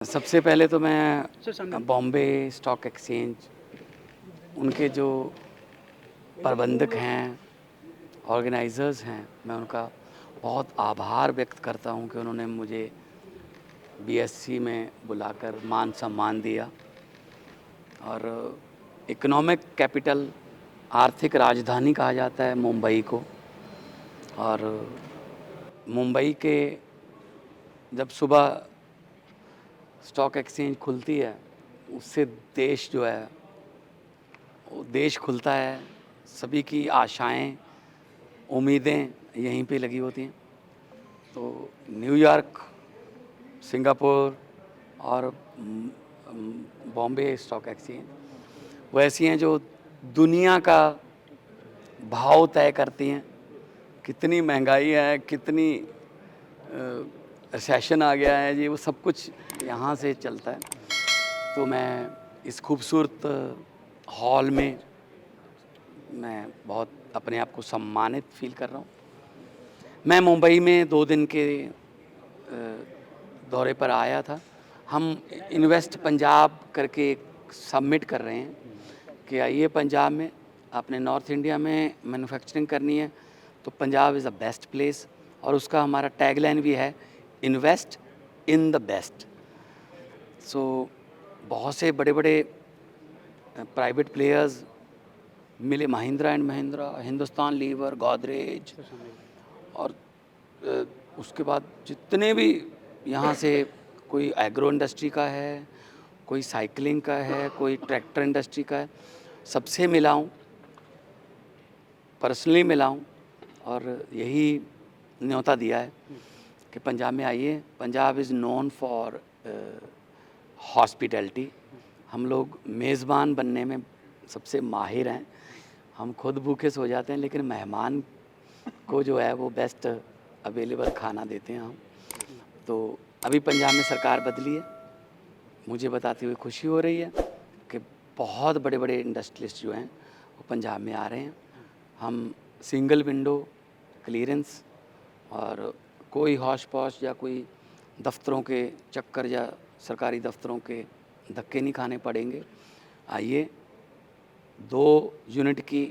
सबसे पहले तो मैं बॉम्बे स्टॉक एक्सचेंज उनके जो प्रबंधक हैं, ऑर्गेनाइज़र्स हैं, मैं उनका बहुत आभार व्यक्त करता हूं कि उन्होंने मुझे बीएससी में बुलाकर मान सम्मान दिया। और इकोनॉमिक कैपिटल, आर्थिक राजधानी कहा जाता है मुंबई को। और मुंबई के जब सुबह स्टॉक एक्सचेंज खुलती है, उससे देश जो है वो देश खुलता है। सभी की आशाएं, उम्मीदें यहीं पे लगी होती हैं। तो न्यूयॉर्क, सिंगापुर और बॉम्बे स्टॉक एक्सचेंज वो ऐसी हैं जो दुनिया का भाव तय करती हैं। कितनी महंगाई है, कितनी रिसेशन आ गया है जी, वो सब कुछ यहाँ से चलता है। तो मैं इस खूबसूरत हॉल में मैं बहुत अपने आप को सम्मानित फ़ील कर रहा हूँ। मैं मुंबई में 2 दिन के दौरे पर आया था। हम इन्वेस्ट पंजाब करके एक सबमिट कर रहे हैं कि आइए पंजाब में, आपने नॉर्थ इंडिया में मैन्युफैक्चरिंग करनी है तो Punjab is the best place. और उसका हमारा टैगलाइन भी है, इन्वेस्ट इन द बेस्ट। सो बहुत से बड़े-बड़े प्राइवेट प्लेयर्स मिले, महिंद्रा एंड महिंद्रा, हिंदुस्तान लीवर, गोदरेज, और उसके बाद जितने भी यहाँ से, कोई एग्रो इंडस्ट्री का है, कोई साइकिलिंग का है, कोई ट्रैक्टर इंडस्ट्री का है, सबसे मिला हूँ, पर्सनली मिला हूँ। और यही न्योता दिया है कि पंजाब में आइए। Punjab is known for hospitality. हम लोग मेज़बान बनने में सबसे माहिर हैं। हम खुद भूखे सो जाते हैं, लेकिन मेहमान को जो है वो बेस्ट अवेलेबल खाना देते हैं हम। तो अभी पंजाब में सरकार बदली है, मुझे बताते हुए खुशी हो रही है कि बहुत बड़े-बड़े इंडस्ट्रियलिस्ट जो हैं वो पंजाब में आ रहे हैं। हम सिंगल विंडो क्लीयरेंस और कोई हौश-पौश या कोई दफ्तरों के चक्कर या सरकारी दफ्तरों के धक्के नहीं खाने पड़ेंगे। आइए, 2 यूनिट की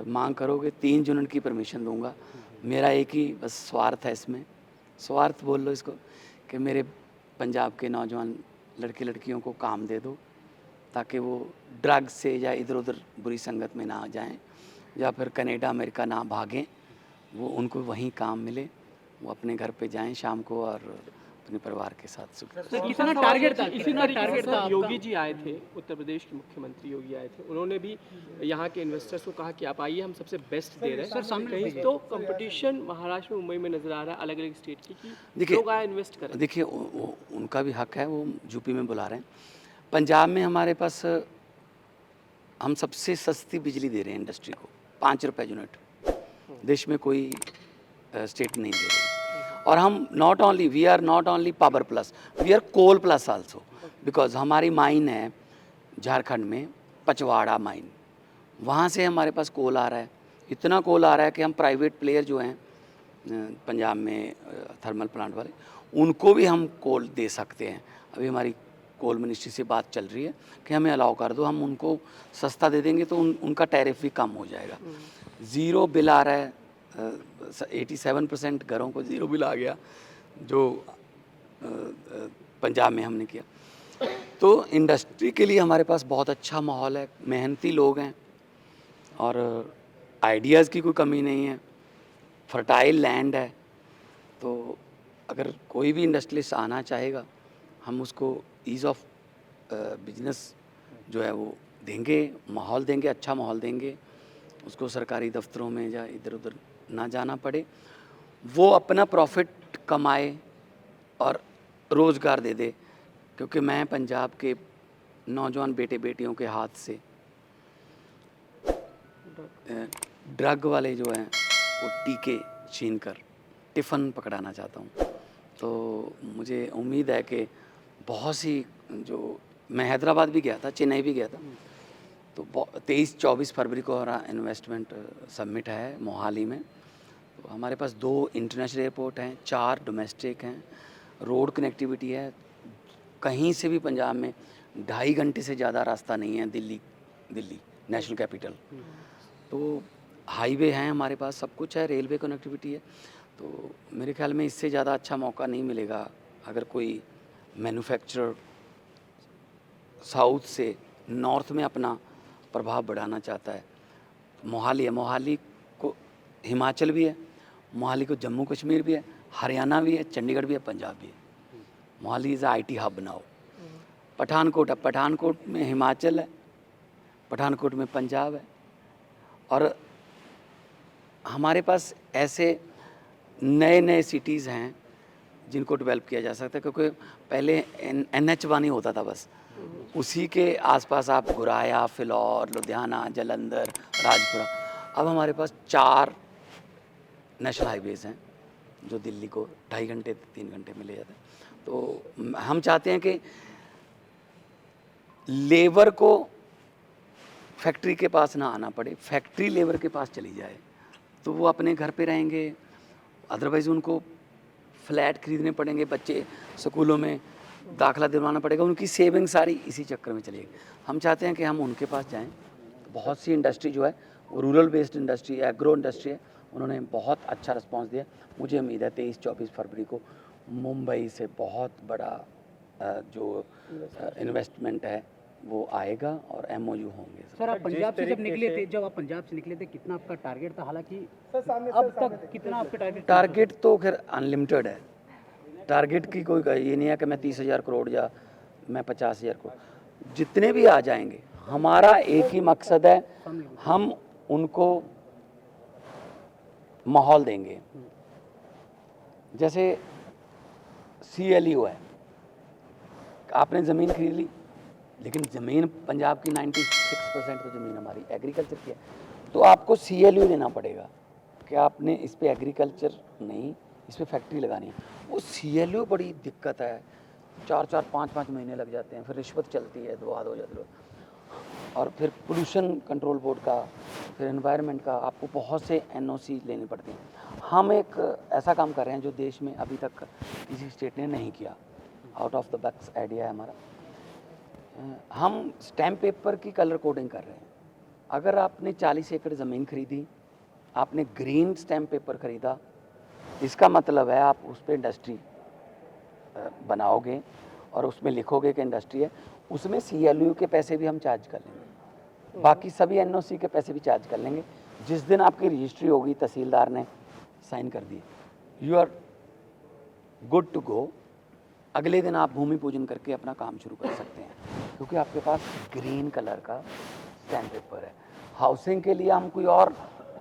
मांग करोगे, 3 यूनिट की परमिशन दूंगा। मेरा एक ही बस स्वार्थ है इसमें, स्वार्थ बोल लो इसको, कि मेरे पंजाब के नौजवान लड़के लड़कियों को काम दे दो, ताकि वो ड्रग से या इधर उधर बुरी संगत में ना जाएं, या फिर कनाडा अमेरिका ना भागें। वो उनको वहीं काम मिले, वो अपने घर पे जाएं शाम को और अपने परिवार के साथ सुख। कितना टारगेट था योगी जी आए थे, उत्तर प्रदेश के मुख्यमंत्री योगी आए थे, उन्होंने भी यहाँ के इन्वेस्टर्स को कहा कि आप आइए, हम सबसे बेस्ट दे रहे हैं। सर कहीं तो कंपटीशन महाराष्ट्र में, मुंबई में नजर आ रहा है अलग अलग स्टेट की कि लोग आए इन्वेस्ट करें। देखिए, उनका भी हक है, वो यूपी में बुला रहे हैं। पंजाब में हमारे पास हम सबसे सस्ती बिजली दे रहे हैं इंडस्ट्री को, 5 रुपये यूनिट। देश में कोई स्टेट नहीं दे रही। और हम we are not only power plus, we are coal plus also, because हमारी माइन है झारखंड में, पचवाड़ा माइन, वहाँ से हमारे पास कोल आ रहा है। इतना कोल आ रहा है कि हम प्राइवेट प्लेयर जो हैं पंजाब में थर्मल प्लांट वाले, उनको भी हम कोल दे सकते हैं। अभी हमारी कोल मिनिस्ट्री से बात चल रही है कि हमें अलाउ कर दो, हम उनको सस्ता दे देंगे तो उनका टैरिफ भी कम हो जाएगा। ज़ीरो बिल आ रहा है, 87% घरों को ज़ीरो बिल आ गया, जो पंजाब में हमने किया। तो इंडस्ट्री के लिए हमारे पास बहुत अच्छा माहौल है, मेहनती लोग हैं और आइडियाज़ की कोई कमी नहीं है, फर्टाइल लैंड है। तो अगर कोई भी इंडस्ट्रियलिस्ट आना चाहेगा, हम उसको ईज़ ऑफ बिजनेस जो है वो देंगे, माहौल देंगे, अच्छा माहौल देंगे। उसको सरकारी दफ्तरों में या इधर उधर ना जाना पड़े, वो अपना प्रॉफिट कमाए और रोज़गार दे दे। क्योंकि मैं पंजाब के नौजवान बेटे बेटियों के हाथ से ड्रग वाले जो हैं वो टीके छीन कर टिफ़न पकड़ाना चाहता हूँ। तो मुझे उम्मीद है कि बहुत सी, जो मैं हैदराबाद भी गया था, चेन्नई भी गया था, तो 23-24 फरवरी को हमारा इन्वेस्टमेंट समिट है मोहाली में। तो हमारे पास 2 इंटरनेशनल एयरपोर्ट हैं, 4 डोमेस्टिक हैं, रोड कनेक्टिविटी है, कहीं से भी पंजाब में 2.5 घंटे से ज़्यादा रास्ता नहीं है दिल्ली नेशनल कैपिटल। तो हाईवे हैं हमारे पास, सब कुछ है, रेलवे कनेक्टिविटी है। तो मेरे ख्याल में इससे ज़्यादा अच्छा मौका नहीं मिलेगा अगर कोई मैन्युफैक्चरर साउथ से नॉर्थ में अपना प्रभाव बढ़ाना चाहता है। मोहाली है, मोहाली को हिमाचल भी है, मोहाली को जम्मू कश्मीर भी है, हरियाणा भी है, चंडीगढ़ भी है, पंजाब भी है। मोहाली इज़ IT हब बनाओ। पठानकोट है, पठानकोट में हिमाचल है, पठानकोट में पंजाब है। और हमारे पास ऐसे नए नए सिटीज़ हैं जिनको डेवलप किया जा सकता है, क्योंकि पहले NH1 ही होता था बस, उसी के आसपास आप गुराया, फिलौर, लुधियाना, जालंधर, राजपुरा। अब हमारे पास 4 नेशनल हाईवेज़ हैं जो दिल्ली को 2.5 घंटे 3 घंटे में ले जाते हैं। तो हम चाहते हैं कि लेबर को फैक्ट्री के पास ना आना पड़े, फैक्ट्री लेबर के पास चली जाए, तो वो अपने घर पे रहेंगे। अदरवाइज़ उनको फ्लैट खरीदने पड़ेंगे, बच्चे स्कूलों में दाखिला दिलवाना पड़ेगा, उनकी सेविंग सारी इसी चक्कर में चलेगी। हम चाहते हैं कि हम उनके पास जाएं। तो बहुत सी इंडस्ट्री जो है वो रूरल बेस्ड इंडस्ट्री है, एग्रो इंडस्ट्री है, उन्होंने बहुत अच्छा रिस्पांस दिया। मुझे उम्मीद है 23-24 फरवरी को मुंबई से बहुत बड़ा जो इन्वेस्टमेंट है वो आएगा और MOU होंगे। सर, आप पंजाब से जब निकले थे, कितना आपका टारगेट था? हालांकि अब तक कितना आपका टारगेट तो खैर अनलिमिटेड है। टारगेट की कोई ये नहीं है कि मैं 30,000 करोड़ या मैं 50,000 करोड़, जितने भी आ जाएंगे हमारा एक ही मकसद है, हम उनको माहौल देंगे। जैसे CLU है, आपने ज़मीन खरीद ली, लेकिन ज़मीन पंजाब की 96% तो ज़मीन हमारी एग्रीकल्चर की है, तो आपको CLU लेना पड़ेगा कि आपने इस पे एग्रीकल्चर नहीं, इस पे फैक्ट्री लगानी है। वो CLU बड़ी दिक्कत है, 4-4 5-5 महीने लग जाते हैं, फिर रिश्वत चलती है, दो हो जाती है, और फिर पोल्यूशन कंट्रोल बोर्ड का, फिर एनवायरनमेंट का, आपको बहुत से NOC लेने पड़ते हैं। हम एक ऐसा काम कर रहे हैं जो देश में अभी तक किसी स्टेट ने नहीं किया, out of the box idea है हमारा। हम स्टैम्प पेपर की कलर कोडिंग कर रहे हैं। अगर आपने 40 एकड़ ज़मीन खरीदी, आपने ग्रीन स्टैम्प पेपर खरीदा, इसका मतलब है आप उस पर इंडस्ट्री बनाओगे और उसमें लिखोगे कि इंडस्ट्री है, उसमें CLU के पैसे भी हम चार्ज कर लेंगे, बाकी सभी NOC के पैसे भी चार्ज कर लेंगे। जिस दिन आपकी रजिस्ट्री होगी, तहसीलदार ने साइन कर दी, you are good to go. अगले दिन आप भूमि पूजन करके अपना काम शुरू कर सकते हैं, क्योंकि आपके पास ग्रीन कलर का स्टैम्प पेपर है। हाउसिंग के लिए हम कोई और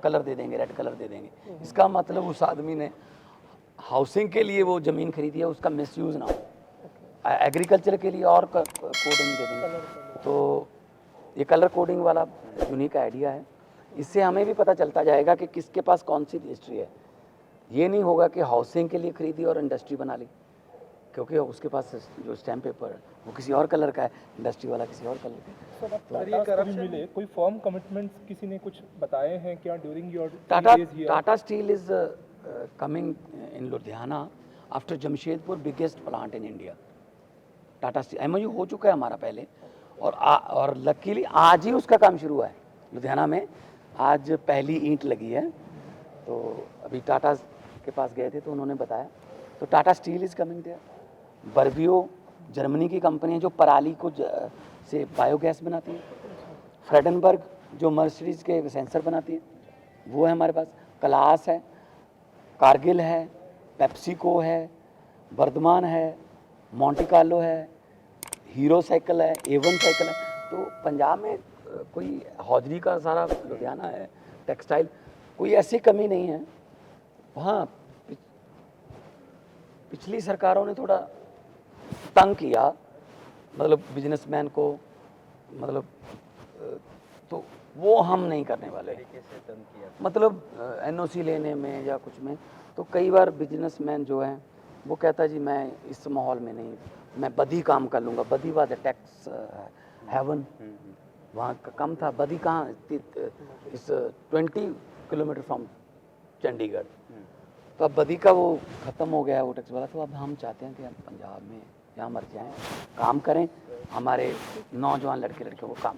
कलर दे देंगे, रेड कलर दे देंगे, इसका मतलब उस आदमी ने हाउसिंग के लिए वो ज़मीन खरीदी है, उसका मिसयूज़ ना हो। एग्रीकल्चर के लिए और कोडिंग दे देंगे। तो ये कलर कोडिंग वाला यूनिक आइडिया है, इससे हमें भी पता चलता जाएगा कि किसके पास कौन सी रजिस्ट्री है। ये नहीं होगा कि हाउसिंग के लिए खरीदी और इंडस्ट्री बना ली, क्योंकि उसके पास जो स्टैम्प पेपर है वो किसी और कलर का है, इंडस्ट्री वाला किसी और कलर का है। सर, ये करप्शन मिले, कोई फर्म कमिटमेंट्स किसी ने कुछ बताए हैं क्या during your Tata steel is coming in Ludhiana after Jamshedpur, biggest plant in India. Tata steel MOU हो चुका है हमारा पहले, और लकीली आज ही उसका काम शुरू हुआ है लुधियाना में। आज पहली ईंट लगी है, तो अभी टाटा के पास गए थे तो उन्होंने बताया। तो Tata Steel is coming there. बर्बियो जर्मनी की कंपनी है जो पराली को से बायोगैस बनाती है। फ्रेडनबर्ग जो मर्सिडीज़ के सेंसर बनाती है वो है हमारे पास। क्लास है, कारगिल है, पेप्सिको है, वर्धमान है, मोंटे कार्लो है, हीरो साइकिल है, A1 साइकिल है। तो पंजाब में कोई हौजरी का सारा लुधियाना है, टेक्सटाइल, कोई ऐसी कमी नहीं है। हाँ, पिछली सरकारों ने थोड़ा तंग किया, मतलब बिजनेसमैन को, मतलब तो वो हम नहीं करने वाले। मतलब NOC लेने में या कुछ में, तो कई बार बिजनेसमैन जो है वो कहता है जी मैं इस माहौल में नहीं, मैं बदी काम कर लूँगा। बदी वाज टैक्स हेवन, वहाँ का कम था। बदी कहाँ, इस 20 किलोमीटर फ्रॉम चंडीगढ़। तो अब बदी का वो ख़त्म हो गया है वो टैक्स वाला। तो अब हम चाहते हैं कि अब पंजाब में जहाँ मर्जी आएँ, काम करें, हमारे नौजवान लड़के लड़कियों को काम